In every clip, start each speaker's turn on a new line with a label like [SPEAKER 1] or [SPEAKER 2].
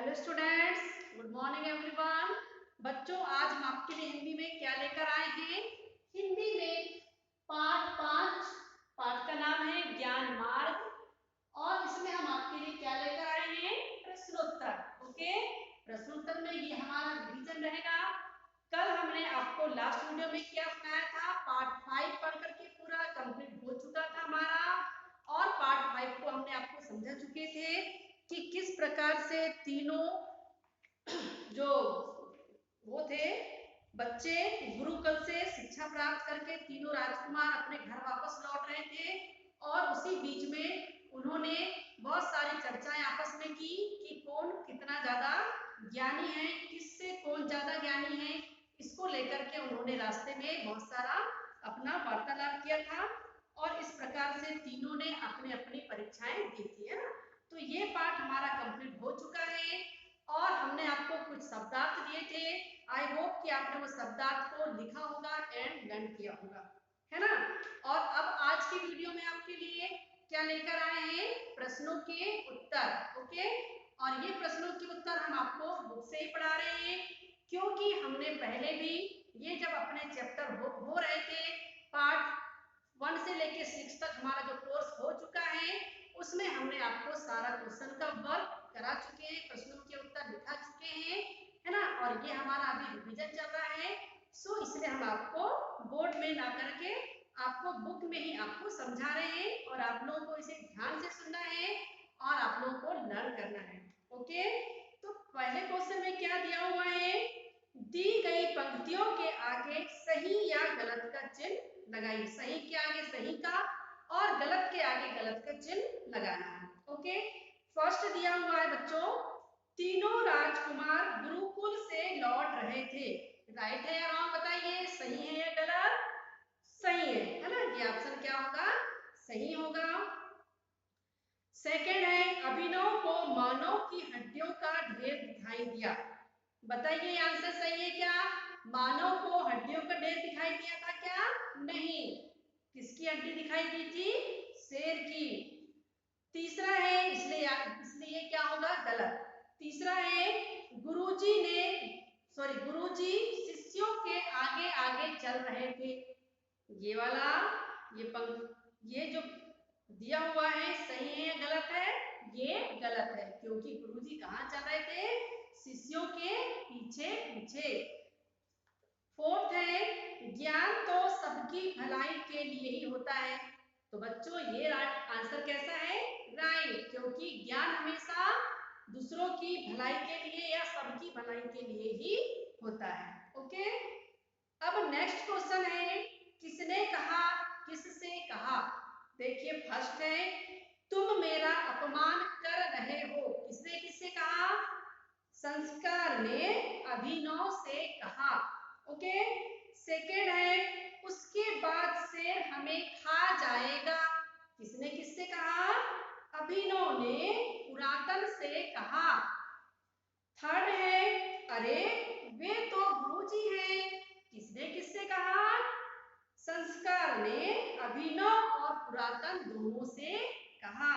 [SPEAKER 1] Hello students, good morning everyone. बच्चों, आज हम आपके लिए हिंदी में क्या लेकर आए हैं? हिंदी में पाठ 5। पाठ का नाम है ज्ञान मार्ग और इसमें हम आपके लिए क्या लेकर आए हैं? प्रश्नोत्तर। ओके, प्रश्नोत्तर में ये हमारा रिवीजन रहेगा। कल हमने आपको लास्ट वीडियो में क्या सुनाया था? पार्ट 5 पढ़ करके पूरा कंप्लीट हो चुका था हमारा और पार्ट 5 को हमने आपको समझा चुके थे कि किस प्रकार से तीनों जो वो थे बच्चे गुरुकुल से शिक्षा प्राप्त करके तीनों राजकुमार अपने घर वापस लौट रहे थे और उसी बीच में उन्होंने बहुत सारी चर्चाएं आपस में की कि कौन कितना ज्यादा ज्ञानी है, किससे कौन ज्यादा ज्ञानी है। इसको लेकर के उन्होंने रास्ते में बहुत सारा अपना वार्तालाप किया था और इस प्रकार से तीनों ने अपनी अपनी परीक्षाएं दी थी, है ना। तो ये पार्ट हमारा कंप्लीट हो चुका है और हमने आपको कुछ शब्दार्थ दिए थे। आई होप कि आपने वो शब्दार्थ को लिखा होगा एंड लर्न किया होगा, है ना। और अब आज की वीडियो में आपके लिए क्या लेकर आए हैं? प्रश्नों के उत्तर। ओके, और ये प्रश्नों के उत्तर हम आपको बुक से ही पढ़ा रहे हैं क्योंकि हमने पहले भी ये जब अपने चैप्टर हो रहे थे, पार्ट 1 से लेके 6 तक हमारा जो कोर्स हो चुका है उसमें हमने आपको सारा क्वेश्चन का वर्क करा चुके हैं, प्रश्नों के उत्तर लिखा चुके हैं, है ना। और ये हमारा अभी रिवीजन चल रहा है। सो इसलिए हम आपको बोर्ड में ना करके आपको बुक में ही आपको समझा रहे हैं और आप लोगों को इसे ध्यान से सुनना है और आप लोगों को लर्न करना है। ओके, तो पहले क्वेश्चन में क्या दिया हुआ है? दी गई पंक्तियों के आगे सही या गलत का चिन्ह लगाइए। सही के आगे सही का और गलत के आगे गलत का चिन्ह लगाना है। ओके, फर्स्ट दिया हुआ है बच्चों, तीनों राजकुमार गुरुकुल से लौट रहे थे। राइट है या रॉन्ग बताइए, सही है या गलत? सही है ना। ये ऑप्शन क्या होगा? सही होगा। सेकंड है, अभिनव को मानव की हड्डियों का ढेर दिखाई दिया। बताइए आंसर सही है क्या? मानव को हड्डियों का ढेर दिखाई दिया था क्या? नहीं। किसकी हड्डी दिखाई दी थी? शेर की। तीसरा है, इसलिए क्या होगा? गलत। तीसरा है, गुरुजी शिष्यों के आगे आगे चल रहे थे। ये वाला ये जो दिया हुआ है सही है या गलत है? ये गलत है क्योंकि गुरुजी कहाँ चल रहे थे? शिष्यों के पीछे पीछे। फोर्थ है, ज्ञान तो सबकी भलाई के लिए ही होता है। तो बच्चों ये आंसर कैसा है? राइट, क्योंकि ज्ञान हमेशा दूसरों की भलाई के लिए या सबकी भलाई के लिए ही होता है। ओके, अब नेक्स्ट क्वेश्चन है, किसने कहा, किससे कहा? देखिए फर्स्ट है, तुम मेरा अपमान कर रहे हो। किसने किससे कहा? संस्कार ने अभिनव से कहा। ओके, सेकेंड है, उसके बाद शेर हमें खा जाएगा। किसने किससे कहा? अभिनव ने पुरातन से कहा। थर्ड है, अरे वे तो गुरुजी हैं। किसने किससे कहा? संस्कार ने अभिनव और पुरातन दोनों से कहा।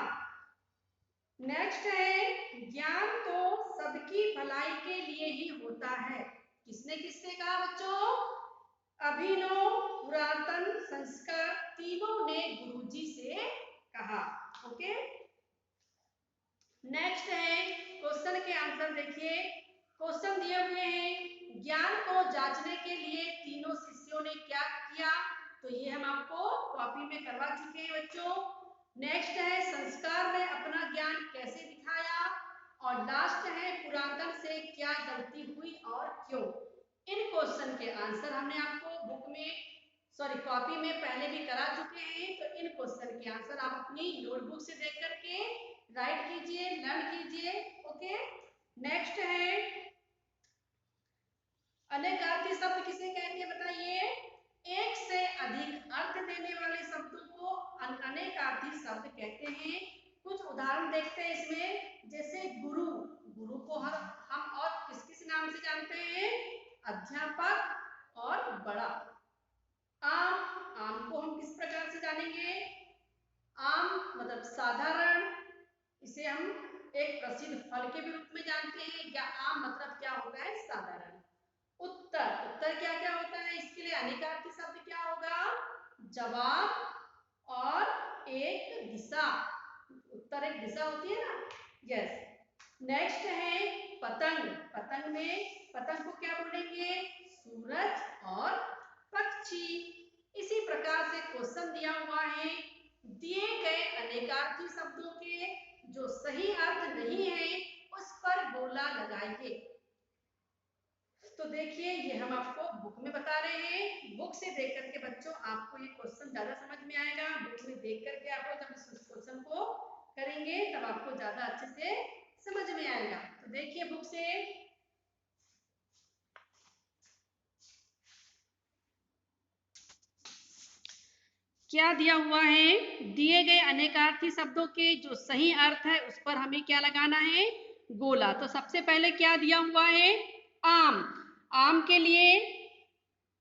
[SPEAKER 1] नेक्स्ट है, ज्ञान तो सबकी भलाई के लिए ही होता है। किसने किससे कहा बच्चों? अभिनव, पुरातन, संस्कार, तीनों ने गुरुजी से कहा। ओके, नेक्स्ट है, क्वेश्चन के आंसर देखिए। क्वेश्चन दिए हुए हैं, ज्ञान को जांचने के लिए तीनों शिष्यों ने क्या किया? तो ये हम आपको कॉपी में करवा चुके हैं बच्चों। नेक्स्ट है, संस्कार ने अपना ज्ञान कैसे दिखाया? और लास्ट है, पुरातन से क्या गलती हुई और क्यों? इन क्वेश्चन के आंसर हमने आपको बुक में कॉपी में पहले भी करा चुके हैं। तो इन क्वेश्चन के आंसर आप अपनी नोटबुक से देख करके राइट कीजिए, लर्न कीजिए। ओके, नेक्स्ट है, अनेकार्थी शब्द किसे कहते हैं बताइए? एक से अधिक अर्थ देने वाले शब्दों को अनेकार्थी शब्द कहते हैं। कुछ उदाहरण देखते हैं इसमें, जैसे गुरु। गुरु को हम और किस किस नाम से जानते हैं? अध्यापक और बड़ा। आम, आम को हम किस प्रकार से जानेंगे? आम मतलब साधारण। इसे हम एक प्रसिद्ध फल के भी रूप में जानते हैं। या आम मतलब क्या होता है, साधारण। उत्तर, उत्तर क्या क्या होता है, इसके लिए अनेकार्थी शब्द क्या होगा, जवाब और एक दिशा। उत्तर एक दिशा होती है ना, यस। नेक्स्ट है पतंग। पतंग में, पतंग को क्या बोलेंगे, सूरज और पक्षी। इसी प्रकार से क्वेश्चन दिया हुआ है, दिए गए अनेकार्थी शब्दों के जो सही अर्थ नहीं है उस पर गोला लगाइए। तो देखिए ये हम आपको बुक में बता रहे हैं। बुक से देख करके बच्चों आपको ये क्वेश्चन ज्यादा समझ में आएगा। बुक में देख करके आपको जब इस क्वेश्चन को करेंगे तब आपको ज्यादा अच्छे से समझ में आएगा। तो देखिए बुक से, क्या दिया हुआ है, दिए गए अनेकार्थी शब्दों के जो सही अर्थ है उस पर हमें क्या लगाना है, गोला। तो सबसे पहले क्या दिया हुआ है, आम। आम के लिए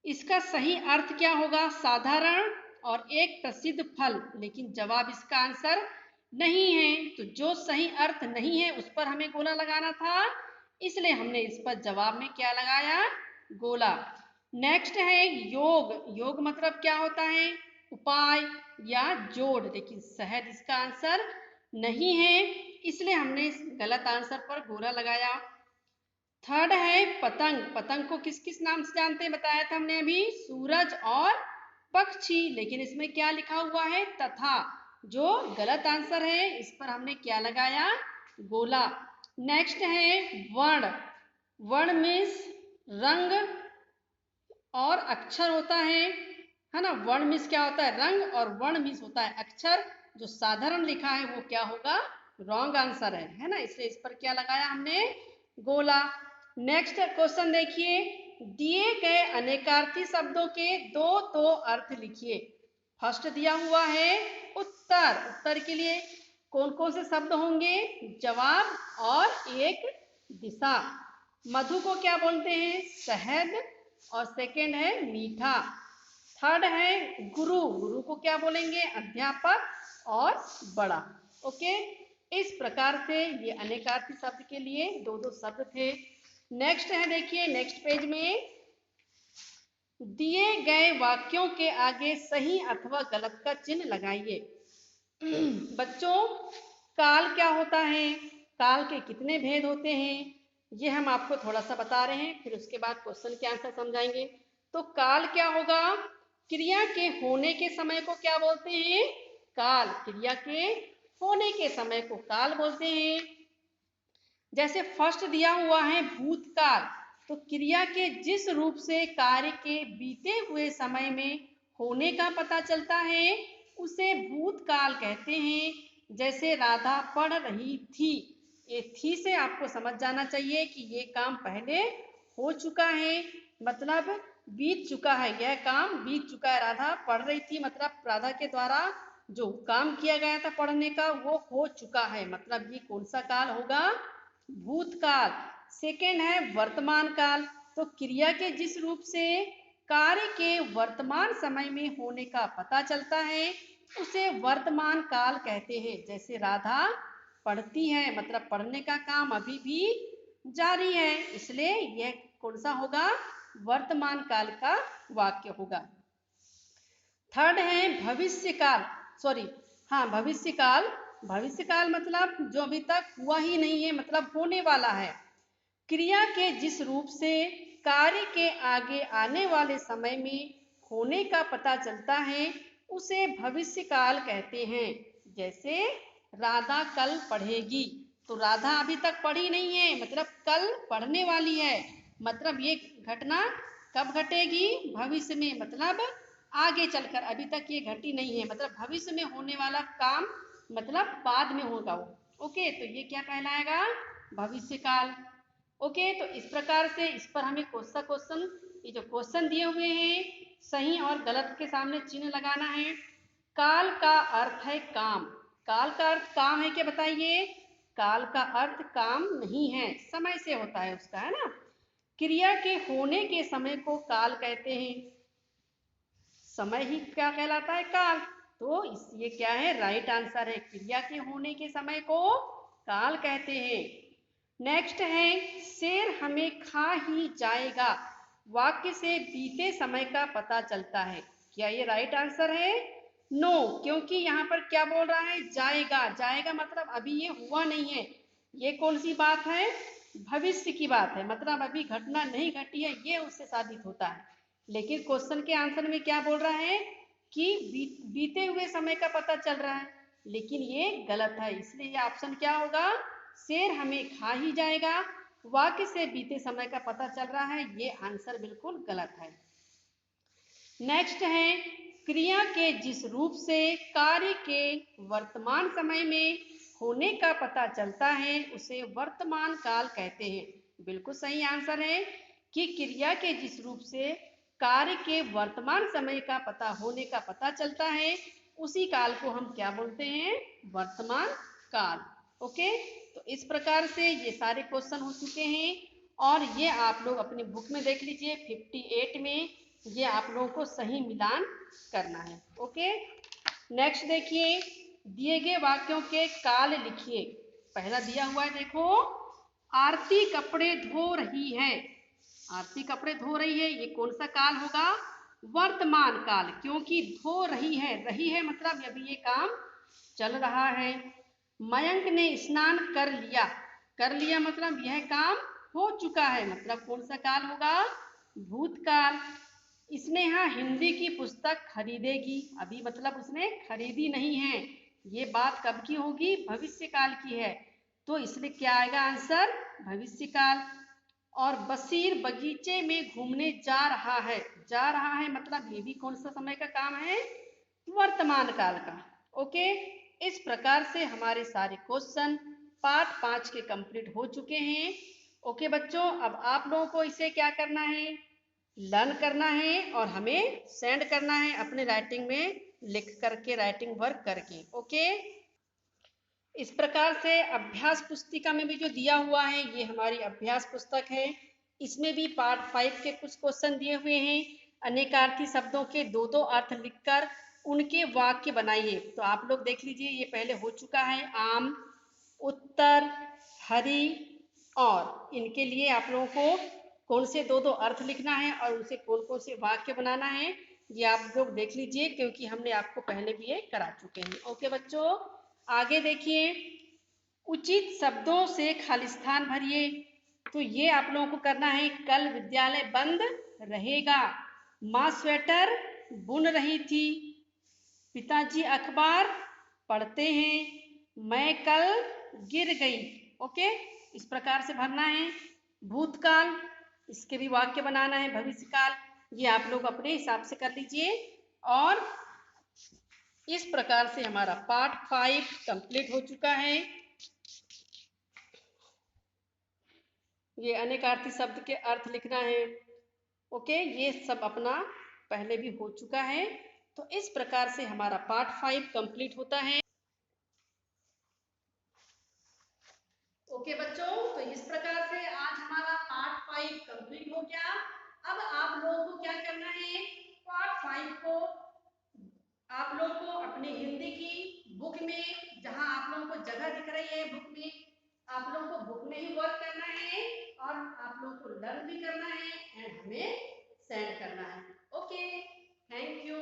[SPEAKER 1] इसका सही अर्थ क्या होगा, साधारण और एक प्रसिद्ध फल। लेकिन जवाब इसका आंसर नहीं है, तो जो सही अर्थ नहीं है उस पर हमें गोला लगाना था, इसलिए हमने इस पर जवाब में क्या लगाया, गोला। नेक्स्ट है योग। योग मतलब क्या होता है, उपाय या जोड़। लेकिन शहद इसका आंसर नहीं है, इसलिए हमने इस गलत आंसर पर गोला लगाया। थर्ड है पतंग। पतंग को किस किस नाम से जानते हैं, बताया था हमने अभी, सूरज और पक्षी। लेकिन इसमें क्या लिखा हुआ है, तथा, जो गलत आंसर है। इस पर हमने क्या लगाया, गोला। नेक्स्ट है वर्ण। वर्ण मीन्स रंग और अक्षर होता है ना। वर्ण मीन्स क्या होता है, रंग, और वर्ण मीन्स होता है अक्षर। जो साधारण लिखा है वो क्या होगा, रॉन्ग आंसर है ना। इसलिए इस पर क्या लगाया हमने, गोला। नेक्स्ट क्वेश्चन देखिए, दिए गए अनेकार्थी शब्दों के दो दो अर्थ लिखिए। फर्स्ट दिया हुआ है उत्तर। उत्तर के लिए कौन कौन से शब्द होंगे, जवाब और एक दिशा। मधु को क्या बोलते हैं, शहद, और सेकेंड है मीठा। थर्ड है गुरु। गुरु को क्या बोलेंगे, अध्यापक और बड़ा। ओके, इस प्रकार से ये अनेकार्थी शब्द के लिए दो दो शब्द थे। नेक्स्ट है, देखिए नेक्स्ट पेज में, दिए गए वाक्यों के आगे सही अथवा गलत का चिन्ह लगाइए। बच्चों, काल क्या होता है, काल के कितने भेद होते हैं, ये हम आपको थोड़ा सा बता रहे हैं, फिर उसके बाद क्वेश्चन के आंसर समझाएंगे। तो काल क्या होगा, क्रिया के होने के समय को क्या बोलते हैं, काल। क्रिया के होने के समय को काल बोलते हैं। जैसे फर्स्ट दिया हुआ है भूतकाल, तो क्रिया के जिस रूप से कार्य के बीते हुए समय में होने का पता चलता है उसे भूतकाल कहते हैं। जैसे राधा पढ़ रही थी, ये थी से आपको समझ जाना चाहिए कि ये काम पहले हो चुका है, मतलब बीत चुका है, यह काम बीत चुका है। राधा पढ़ रही थी मतलब राधा के द्वारा जो काम किया गया था पढ़ने का वो हो चुका है, मतलब ये कौन सा काल होगा, भूतकाल। सेकेंड है वर्तमान काल, तो क्रिया के जिस रूप से कार्य के वर्तमान समय में होने का पता चलता है उसे वर्तमान काल कहते हैं। जैसे राधा पढ़ती है, मतलब पढ़ने का काम अभी भी जारी है, इसलिए यह कौन सा होगा, वर्तमान काल का वाक्य होगा। थर्ड है भविष्य काल, सॉरी, हाँ भविष्य काल। भविष्य काल मतलब जो अभी तक हुआ ही नहीं है, मतलब होने वाला है। क्रिया के जिस रूप से कार्य के आगे आने वाले समय में होने का पता चलता है उसे भविष्य काल कहते हैं। जैसे राधा कल पढ़ेगी, तो राधा अभी तक पढ़ी नहीं है, मतलब कल पढ़ने वाली है, मतलब ये घटना कब घटेगी, भविष्य में, मतलब आगे चलकर, अभी तक ये घटी नहीं है, मतलब भविष्य में होने वाला काम, मतलब बाद में होगा वो। ओके, तो ये क्या कहलाएगा, भविष्य काल। ओके, तो इस प्रकार से इस पर हमें क्वेश्चन, ये जो क्वेश्चन दिए हुए हैं सही और गलत के सामने चिन्ह लगाना है। काल का अर्थ है काम। काल का अर्थ काम है क्या, बताइए। काल का अर्थ काम नहीं है, समय से होता है उसका, है ना। क्रिया के होने के समय को काल कहते हैं, समय ही क्या कहलाता है, काल। तो इस ये क्या है, राइट आंसर है, क्रिया के होने के समय को काल कहते हैं। नेक्स्ट है शेर हमें खा ही जाएगा, वाक्य से बीते समय का पता चलता है। क्या ये राइट आंसर है? नो, क्योंकि यहाँ पर क्या बोल रहा है? जाएगा। जाएगा मतलब अभी ये हुआ नहीं है। ये कौन सी बात है? भविष्य की बात है, मतलब अभी घटना नहीं घटी है, ये उससे साबित होता है। लेकिन क्वेश्चन के आंसर में क्या बोल रहा है कि बीते हुए समय का पता चल रहा है, लेकिन ये गलत है। इसलिए ये ऑप्शन क्या होगा? शेर हमें खा ही जाएगा, वाक्य से बीते समय का पता चल रहा है, ये आंसर बिल्कुल गलत है। नेक्स्ट है क्रिया के जिस रूप से कार्य के वर्तमान समय में होने का पता चलता है उसे वर्तमान काल कहते हैं। बिल्कुल सही आंसर है कि क्रिया के जिस रूप से कार्य के वर्तमान समय का पता होने का पता चलता है उसी काल को हम क्या बोलते हैं? वर्तमान काल। ओके, तो इस प्रकार से ये सारे क्वेश्चन हो चुके हैं और ये आप लोग अपनी बुक में देख लीजिए 58 में ये आप लोगों को सही मिलान करना है। ओके, नेक्स्ट देखिए, दिए गए वाक्यों के काल लिखिए। पहला दिया हुआ है, देखो, आरती कपड़े धो रही है। आरती कपड़े धो रही है, ये कौन सा काल होगा? वर्तमान काल, क्योंकि धो रही है मतलब अभी ये काम चल रहा है। मयंक ने स्नान कर लिया। कर लिया मतलब यह काम हो चुका है, मतलब कौन सा काल होगा? भूतकाल। स्नेहा हिंदी की पुस्तक खरीदेगी, अभी मतलब उसने खरीदी नहीं है, ये बात कब की होगी? भविष्य काल की है, तो इसलिए क्या आएगा आंसर? भविष्य काल। और बशीर बगीचे में घूमने जा रहा है। जा रहा है मतलब ये भी कौन सा समय का काम है? वर्तमान काल का। ओके, इस प्रकार से हमारे सारे क्वेश्चन पार्ट 5 के कंप्लीट हो चुके हैं। ओके बच्चों, अब आप लोगों को इसे क्या करना है? लर्न करना है और हमें सेंड करना है अपने राइटिंग में लिख करके, राइटिंग वर्क करके। ओके, इस प्रकार से अभ्यास पुस्तिका में भी जो दिया हुआ है ये हमारी अभ्यास पुस्तक है। इसमें भी पार्ट 5 के कुछ क्वेश्चन दिए हुए हैं। अनेकार्थी शब्दों के दो दो अर्थ लिखकर उनके वाक्य बनाइए। तो आप लोग देख लीजिए, ये पहले हो चुका है। आम, उत्तर, हरी, और इनके लिए आप लोगों को कौन से दो दो अर्थ लिखना है और उनसे कौन कौन से वाक्य बनाना है, ये आप लोग देख लीजिए, क्योंकि हमने आपको पहले भी ये करा चुके हैं। ओके बच्चों, आगे देखिए, उचित शब्दों से खालिस्तान भरिए। तो ये आप लोगों को करना है। कल विद्यालय बंद रहेगा। माँ स्वेटर बुन रही थी। पिताजी अखबार पढ़ते हैं। मैं कल गिर गई। ओके, इस प्रकार से भरना है। भूतकाल, इसके भी वाक्य बनाना है। भविष्यकाल, ये आप लोग अपने हिसाब से कर लीजिए। और इस प्रकार से हमारा पार्ट 5 कंप्लीट हो चुका है। ये अनेकार्थी शब्द के अर्थ लिखना है। ओके, ये सब अपना पहले भी हो चुका है। तो इस प्रकार से हमारा पार्ट 5 कंप्लीट होता है। ओके बच्चों, तो इस प्रकार से आज हमारा पार्ट 5 कंप्लीट हो गया। अब आप लोगों को क्या करना है? पार्ट 5 को आप लोग को अपनी हिंदी की बुक में, जहां आप लोगों को जगह दिख रही है बुक में, आप लोगों को बुक में ही वर्क करना है और आप लोगों को लर्न भी करना है एंड हमें सेंड करना है। Okay, thank you.